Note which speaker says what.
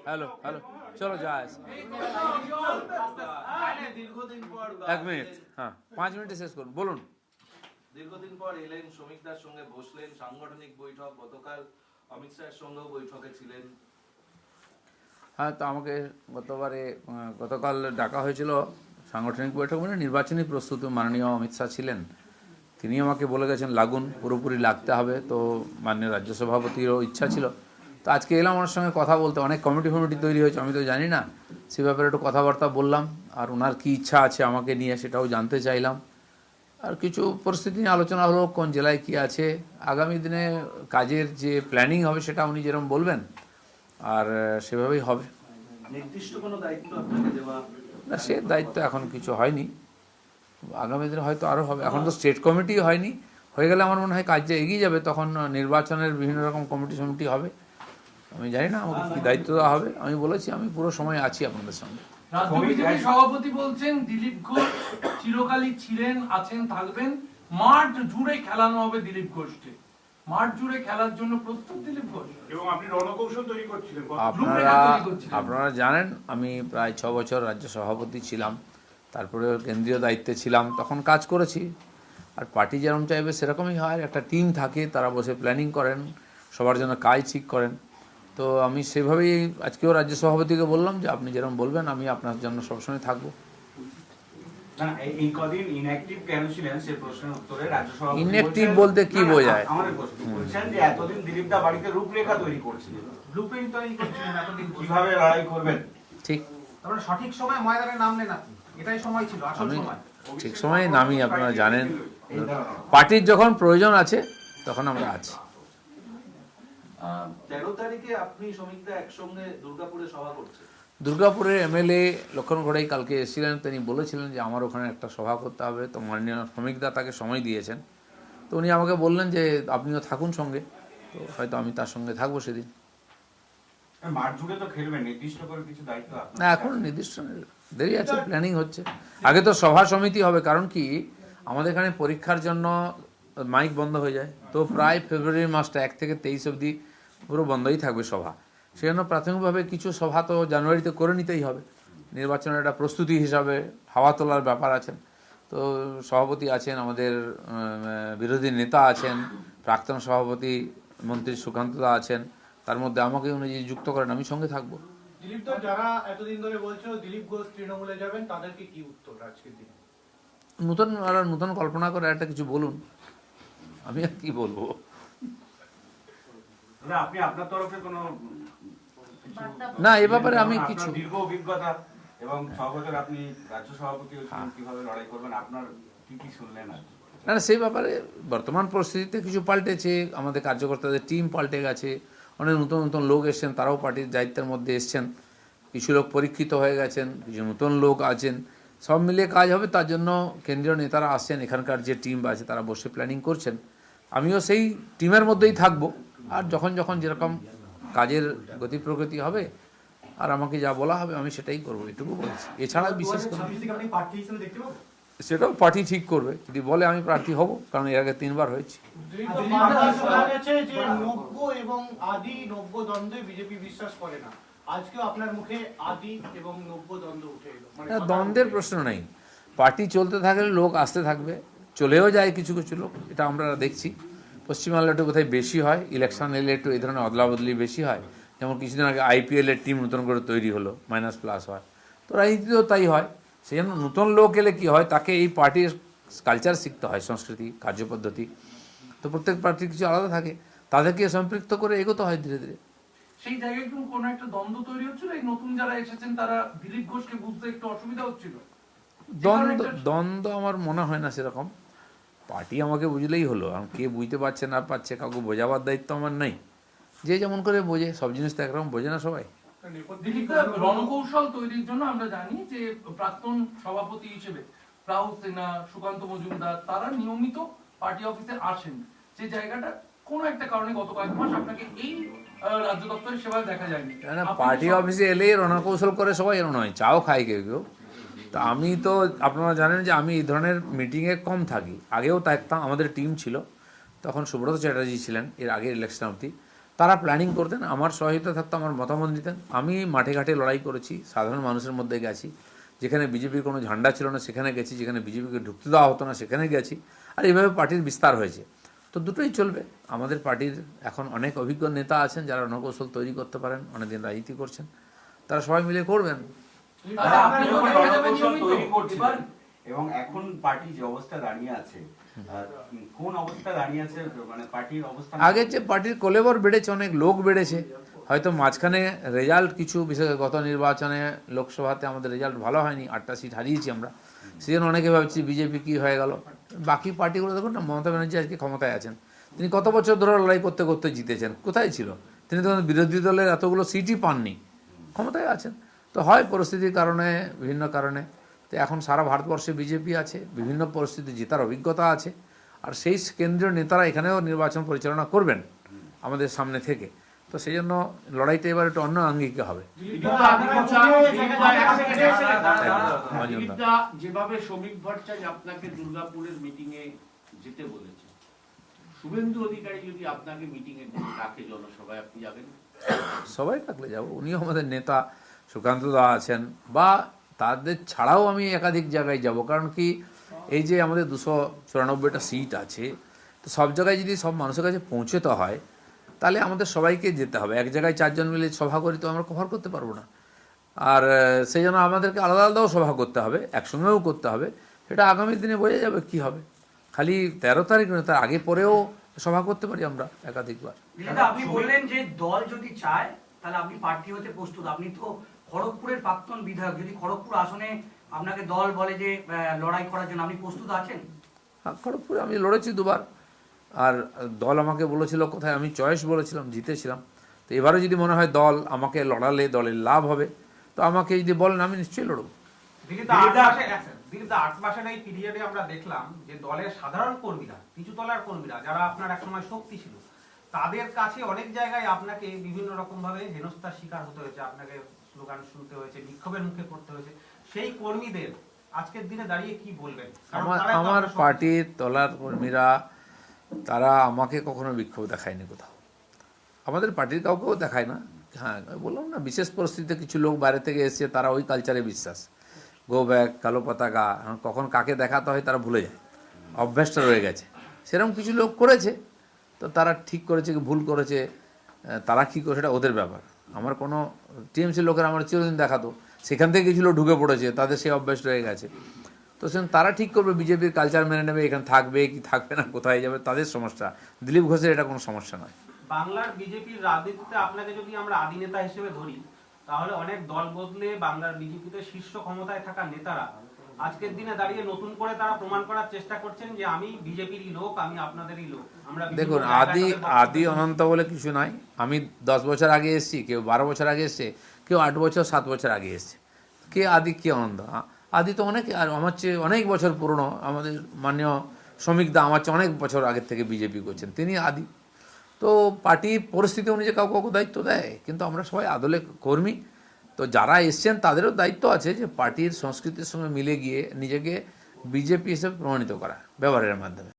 Speaker 1: Hello hello, চলো যা আছে।
Speaker 2: দীর্ঘদিন পর
Speaker 1: 1 মিনিট, হ্যাঁ 5 মিনিটে শেষ করুন, বলুন।
Speaker 2: দীর্ঘদিন পর এলেন, শ্রমিকদের সঙ্গে বসলেন, সাংগঠনিক বৈঠক, গতকাল অমিত শাহের সঙ্গেও বৈঠকে ছিলেন।
Speaker 1: হ্যাঁ, তো আমাকে গতকাল ডাকা হয়েছিল সাংগঠনিক বৈঠক, মানে নির্বাচনী প্রস্তুতি। মাননীয় অমিত শাহ ছিলেন, তিনি আমাকে বলে গেছেন লাগুন, পুরোপুরি লাগতে হবে। তো মাননীয় রাজ্য সভাপতিরও ইচ্ছা ছিল, তো আজকে এলাম ওনার সঙ্গে কথা বলতে। অনেক কমিটি তৈরি হয়েছে, আমি তো জানি না, সে ব্যাপারে একটু কথাবার্তা বললাম। আর ওনার কী ইচ্ছা আছে আমাকে নিয়ে সেটাও জানতে চাইলাম। আর কিছু পরিস্থিতি নিয়ে আলোচনা হলো, কোন জেলায় কী আছে, আগামী দিনে কাজের যে প্ল্যানিং হবে সেটা উনি যেরকম বলবেন আর সেভাবেই হবে।
Speaker 2: নির্দিষ্ট কোনো দায়িত্ব আপনাকে দেওয়া?
Speaker 1: না, সে দায়িত্ব এখন কিছু হয়নি, আগামী দিনে হয়তো আরও হবে। এখন তো স্টেট কমিটি হয়নি, হয়ে গেলে আমার মনে হয় কাজটা এগিয়ে যাবে। তখন নির্বাচনের বিভিন্ন রকম কমিটি হবে। আমি জানি না আমাকে কী দায়িত্ব দেওয়া হবে। আমি বলেছি আমি পুরো সময় আছি আপনাদের সঙ্গে।
Speaker 3: রাজ্য বিজেপি সভাপতি বলছেন দিলীপ ঘোষ চিরকালই ছিলেন, আছেন, থাকবেন। মাঠ জুড়ে খেলানো হবে দিলীপ ঘোষকে, মাঠ জুড়ে খেলার জন্য প্রস্তুত দিলীপ ঘোষ।
Speaker 4: এবং আপনি রণকৌশল তৈরি করছিলেন।
Speaker 1: আপনারা জানেন আমি প্রায় 6 বছর রাজ্য সভাপতি ছিলাম, তারপরে কেন্দ্রীয় দায়িত্বে ছিলাম, তখন কাজ করেছি। আর পার্টি যেরকম চাইবে সেরকমই হয়, একটা টিম থাকে, তারা বসে প্ল্যানিং করেন, সবার জন্য কাজ ঠিক করেন। তো আমি সেভাবেই আজকেও রাজ্য সভাপতিকে বললাম যে আপনি যেরকম বলবেন আমি আপনার জন্য সবসময় থাকবো।
Speaker 4: এই কদিন ইনঅ্যাক্টিভ কেন ছিলেন সে প্রশ্নের উত্তরে রাজ্য সভাপতি
Speaker 1: ইনঅ্যাক্টিভ বলতে কি বোঝায়?
Speaker 4: আমাদের প্রশ্ন বলছেন যে এতদিন দিলীপ দা বাড়িতে রূপরেখা তৈরি করছিলেন,
Speaker 5: ব্লুপ্রিন্ট তৈরি করছিলেন এতদিন,
Speaker 4: কিভাবে লড়াই করবেন।
Speaker 1: ঠিক,
Speaker 5: তারপরে সঠিক সময় ময়দানে নামলেন আপনি, এটাই সময় ছিল, আসল
Speaker 1: আমি
Speaker 5: সময়।
Speaker 1: ঠিক সময়ে নামি, আপনারা জানেন। পার্টির যখন প্রয়োজন আছে তখন আমরা আছি।
Speaker 2: 13 তারিখে আপনি শ্রমিকরা একসঙ্গে দুর্গাপুরে সভা করছেন।
Speaker 1: দুর্গাপুরের এমএলএ লক্ষণ ঘোড়াই কালকে এসেছিলেন, তিনি বলেছিলেন যে আমার ওখানে একটা সভা করতে হবে। তো মাননীয় শ্রমিকদা তাকে সময় দিয়েছেন, তো উনি আমাকে বললেন যে আপনিও থাকুন সঙ্গে। তো হয়তো আমি তার সঙ্গে থাকবো সেদিন।
Speaker 4: মাঠ জুড়ে তো খেলবেন, নির্দিষ্ট করে কিছু দায়িত্ব আপনার?
Speaker 1: না, এখন নির্দিষ্ট দেরি আছে, প্ল্যানিং হচ্ছে। আগে তো সভা সমিতি হবে, কারণ কি আমাদের এখানে পরীক্ষার জন্য মাইক বন্ধ হয়ে যায়। তো প্রায় ফেব্রুয়ারি মাসটা 1 থেকে 23 অবধি পুরো বন্ধই থাকবে সভা। সেই জন্য প্রাথমিকভাবে কিছু সভা তো জানুয়ারিতে করে নিতেই হবে। নির্বাচনের একটা প্রস্তুতি হিসাবে হাওয়া তোলার ব্যাপার আছেন। তো সভাপতি আছেন, আমাদের বিরোধী নেতা আছেন, প্রাক্তন সভাপতি মন্ত্রী সুকান্তদা আছেন, তার মধ্যে আমাকে উনি যদি যুক্ত করেন আমি সঙ্গে থাকবো।
Speaker 6: দিলীপ দা, যারা এতদিন ধরে বলছিল দিলীপ ঘোষ তৃণমূলে যাবেন, তাদেরকে কি উত্তর আজকের দিনে?
Speaker 1: নতুন কল্পনা করে একটা কিছু বলুন, আমি আর কি বলবো।
Speaker 4: আপনি আপনার তরফে কোনো
Speaker 1: না, এ ব্যাপারে আমি কিছু
Speaker 4: দীর্ঘ অভিজ্ঞতা এবং 6 বছর আপনি রাজ্য সভাপতি হয়েছেন, কিভাবে লড়াই করবেন আপনার কি শুনলেন?
Speaker 1: না, সেই ব্যাপারে বর্তমান পরিস্থিতিতে কিছু পাল্টেছে, আমাদের কার্যকর্তাদের টিম পাল্টে গেছে, অনেক নতুন লোক এসছেন, তারাও পার্টির দায়িত্বের মধ্যে এসছেন, কিছু লোক পরীক্ষিত হয়ে গেছেন, কিছু নতুন লোক আছেন, সব মিলিয়ে কাজ হবে। তার জন্য কেন্দ্রীয় নেতারা আসছেন, এখানকার যে টিম আছে তারা বসে প্ল্যানিং করছেন। আমিও সেই টিমের মধ্যেই থাকবো। আর যখন যেরকম কাজের গতি প্রগতি হবে আর আমাকে যা বলা হবে আমি সেটাই করবো, এটুকু বলছি। এছাড়া বিশেষ করে সেটাও পার্টি ঠিক করবে, যদি বলে আমি প্রার্থী হব, কারণ এর আগে 3 বার হয়েছি।
Speaker 6: নব্য এবং আদি নব্য দ্বন্দ্বে বিজেপি বিশ্বাস করে না, আজকেও আপনার মুখে আদি এবং নব্য দ্বন্দ্ব উঠে এলো।
Speaker 1: দ্বন্দ্বের প্রশ্ন নেই, পার্টি চলতে থাকলে লোক আসতে থাকবে, চলেও যায় কিছু লোক, এটা আমরা দেখছি। পশ্চিমবাংলা একটু কোথায় বেশি হয়, ইলেকশন এলে একটু এই ধরনের অদলা বদলি বেশি হয়। যেমন কিছুদিন আগে IPL এর টিম নতুন করে তৈরি হলো, মাইনাস প্লাস হয়। তো রাজনীতিতেও তাই হয়। সেই জন্য নতুন লোক এলে কী হয়, তাকে এই পার্টির কালচার শিখতে হয়, সংস্কৃতি, কার্যপদ্ধতি। তো প্রত্যেক পার্টির কিছু আলাদা থাকে, তাদেরকে সম্পৃক্ত করে এগোতে হয় ধীরে ধীরে।
Speaker 3: সেই জায়গায় কি কোনো একটা দ্বন্দ্ব তৈরি হচ্ছিল? এই নতুন যারা এসেছেন তারা দিলীপ ঘোষকে বুঝতে একটু অসুবিধা হচ্ছিল?
Speaker 1: দ্বন্দ্ব আমার মনে হয় না সেরকম। পার্টি আমাকে বুঝলেই হলো, আমি কে বুঝতে পারছে না পারছে কাউকে বোঝাবার দায়িত্ব আমার নেই। যে যেমন করে বোঝে, সব জিনিস তো একরকম বোঝে না সবাই।
Speaker 3: দিলীপ দা, রণকৌশল তৈরির জন্য আমরা জানি যে প্রাক্তন সভাপতি হিসেবে রাহুল সিনহা, সুকান্ত মজুমদার তারা নিয়মিত পার্টি অফিসে আসেন। যে জায়গাটা কোনো একটা কারণে গত কয়েক মাস আপনাকে এই রাজ্য দপ্তরের সেবায় দেখা যায়নি।
Speaker 1: পার্টি অফিসে এলেই রণকৌশল করে সবাই, এর নয়, চাও খাই কেউ। তা আমি তো, আপনারা জানেন যে আমি এই ধরনের মিটিংয়ে কম থাকি, আগেও থাকতাম। আমাদের টিম ছিল তখন, সুব্রত চ্যাটার্জি ছিলেন এর আগের ইলেকশন অবধি। তারা প্ল্যানিং করতেন, আমার সহায়তা থাকতো, আমার মতামত নিতেন। আমি মাঠে ঘাটে লড়াই করেছি, সাধারণ মানুষের মধ্যে গেছি, যেখানে বিজেপির কোনো ঝান্ডা ছিল না সেখানে গেছি, যেখানে বিজেপিকে ঢুকতে দেওয়া হতো না সেখানে গেছি, আর এইভাবে পার্টির বিস্তার হয়েছে। তো দুটোই চলবে। আমাদের পার্টির এখন অনেক অভিজ্ঞ নেতা আছেন যারা রণকৌশল তৈরি করতে পারেন, অনেকদিন রাজনীতি করছেন, তারা সবাই মিলে করবেন।
Speaker 4: দাদা, আপনি যখন
Speaker 3: আপনারা
Speaker 4: রণকৌশল
Speaker 3: নিয়মিত।
Speaker 4: তৈরি করছিলেন
Speaker 3: এবার
Speaker 4: এবং এখন পার্টি যে অবস্থা দাঁড়িয়ে আছে, কোন অবস্থা দাঁড়িয়ে আছে, মানে পার্টির অবস্থা
Speaker 1: আগে যে পার্টির কোলেবর বেড়েছে, অনেক লোক বেড়েছে, হয়তো মাঝখানে রেজাল্ট কিছু, বিশেষ করে গত নির্বাচনে লোকসভাতে আমাদের রেজাল্ট ভালো হয়নি, 8টা সিট হারিয়েছি আমরা, সেজন্য অনেকে ভাবছি বিজেপি কী হয়ে গেল। বাকি পার্টিগুলো দেখুন না, মমতা ব্যানার্জি আজকে ক্ষমতায় আছেন, তিনি কত বছর ধরে লড়াই করতে করতে জিতেছেন, কোথায় ছিল তিনি? তখন বিরোধী দলের এতগুলো সিটই পাননি, ক্ষমতায় আছেন। তো হয় পরিস্থিতির কারণে, বিভিন্ন কারণে। তো এখন সারা ভারতবর্ষে বিজেপি আছে, বিভিন্ন পরিস্থিতি জেতার অভিজ্ঞতা আছে, আর সেই কেন্দ্রীয় নেতারা এখানেও নির্বাচন পরিচালনা করবেন আমাদের সামনে থেকে। তো সেই জন্য লড়াইটা এবার একটু অন্য আঙ্গিকে হবে।
Speaker 7: দিলীপদা, যেভাবে শ্রমিক ভট্টাচার্য আপনাকে দুর্গাপুরের মিটিং এ যেতে বলেছে, শুভেন্দু অধিকারী যদি আপনাকে মিটিং এ ডাকে জনসভায়, আপনি যাবেন?
Speaker 1: সবাই থাকলে যাব, উনিও আমাদের নেতা, সুকান্ত দা আছেন, বা তাদের ছাড়াও আমি একাধিক জায়গায় যাব। কারণ কি, এই যে আমাদের 294টা সিট আছে, তো সব জায়গায় যদি সব মানুষের কাছে পৌঁছতে হয় তাহলে আমাদের সবাইকে যেতে হবে। এক জায়গায় 4 জন মিলে সভা করি তো আমরা কভার করতে পারবো না, আর সেই জন্য আমাদেরকে আলাদা আলাদাও সভা করতে হবে, একসঙ্গেও করতে হবে। সেটা আগামী দিনে বোঝা যাবে কি হবে। খালি 13 তারিখ নয়, তার আগে পরেও সভা করতে পারি আমরা একাধিকবার।
Speaker 8: দিলীপদা, আপনি বললেন যে দল যদি চায় তাহলে আপনি প্রার্থী হতে প্রস্তুত। আপনি তো খড়গপুরের প্রাক্তন বিধায়ক, যদি খড়গপুর আসনে আপনাকে দল বলে যে লড়াই করার জন্য, আপনি প্রস্তুত আছেন?
Speaker 1: খড়গপুরে আমি লড়েছি 2বার, আর দল আমাকে বলেছিল কোথায়, আমি চয়েস বলেছিলাম, জিতেছিলাম। তো এবারে যদি মনে হয় দল আমাকে লড়ালে দলের লাভ হবে, তো আমাকে যদি বলেন আমি নিশ্চয়ই লড়ব।
Speaker 5: দিলীপ দা, 8 মাসের এই পিরিয়ডে আমরা দেখলাম যে দলের সাধারণ কর্মীরা, কিছু তলার কর্মীরা যারা আপনার একসময় শক্তি ছিল, তাদের কাছে অনেক জায়গায় আপনাকে বিভিন্ন রকম ভাবে হেনস্থার শিকার হতে হয়েছে, আপনাকে স্লোগান শুনতে হয়েছে, বিক্ষোভের মুখে পড়তে হয়েছে। সেই কর্মীদের আজকের দিনে দাঁড়িয়ে কি বলবেন? কারণ তারাই তো
Speaker 1: আমার
Speaker 5: আপনার শক্তি।
Speaker 1: পার্টির তলার কর্মীরা, তারা আমাকে কখনো বিক্ষোভ দেখায়নি কোথাও, আমাদের পার্টির কাউকেও দেখায় না। হ্যাঁ, বললাম না, বিশেষ পরিস্থিতিতে কিছু লোক বাইরে থেকে এসছে, তারা ওই কালচারে বিশ্বাস, গো ব্যাক, কালো পতাকা, কখন কাকে দেখাতে হয় তারা ভুলে যায়, অভ্যাসটা রয়ে গেছে। সেরকম কিছু লোক করেছে, তো তারা ঠিক করেছে কি ভুল করেছে, তারা কী করে সেটা ওদের ব্যাপার। আমার কোনো টিএমসির লোকেরা আমার চিরদিন দেখাতো, সেখান থেকে কিছু লোক ঢুকে পড়েছে, তাদের সেই অভ্যাস রয়ে গেছে। তো সেখানে তারা ঠিক করবে বিজেপির কালচার মেনে নেবে, এখানে থাকবে কি থাকবে না, কোথায় যাবে, তাদের সমস্যা। দিলীপ ঘোষের এটা কোনো সমস্যা নয়।
Speaker 5: বাংলার বিজেপির রাজনীতিতে আপনাকে যদি আমরা আদি নেতা হিসেবে ধরি, তাহলে অনেক দল বদলে বাংলার বিজেপিতে শীর্ষ ক্ষমতায় থাকা নেতারা আজকের দিনে দাঁড়িয়ে নতুন করে তারা প্রমাণ করার চেষ্টা করছেন যে আমি বিজেপিরই লোক, আমি আপনাদেরই লোক। আমরা
Speaker 1: দেখুন, আদি অনন্ত বলে কিছু নাই। আমি 10 বছর আগে এসেছি, কেউ 12 বছর আগে এসছে, কেউ 8 বছর 7 বছর আগে এসছে। কে আদি, কে অনন্ত? আদি তো অনেক, আর আমার চেয়ে অনেক বছর পুরনো। আমাদের মাননীয় শ্রমিক দা আমার চেয়ে অনেক বছর আগের থেকে বিজেপি করছেন, তিনি আদি। তো পার্টি পরিস্থিতি অনুযায়ী কাউকে কাউকে দায়িত্ব দেয়, কিন্তু আমরা সবাই আদলে কর্মী। তো যারা এসছেন তাদেরও দায়িত্ব আছে যে পার্টির সংস্কৃতির সঙ্গে মিলে গিয়ে নিজেকে বিজেপি হিসেবে প্রমাণিত করা ব্যবহারের মাধ্যমে।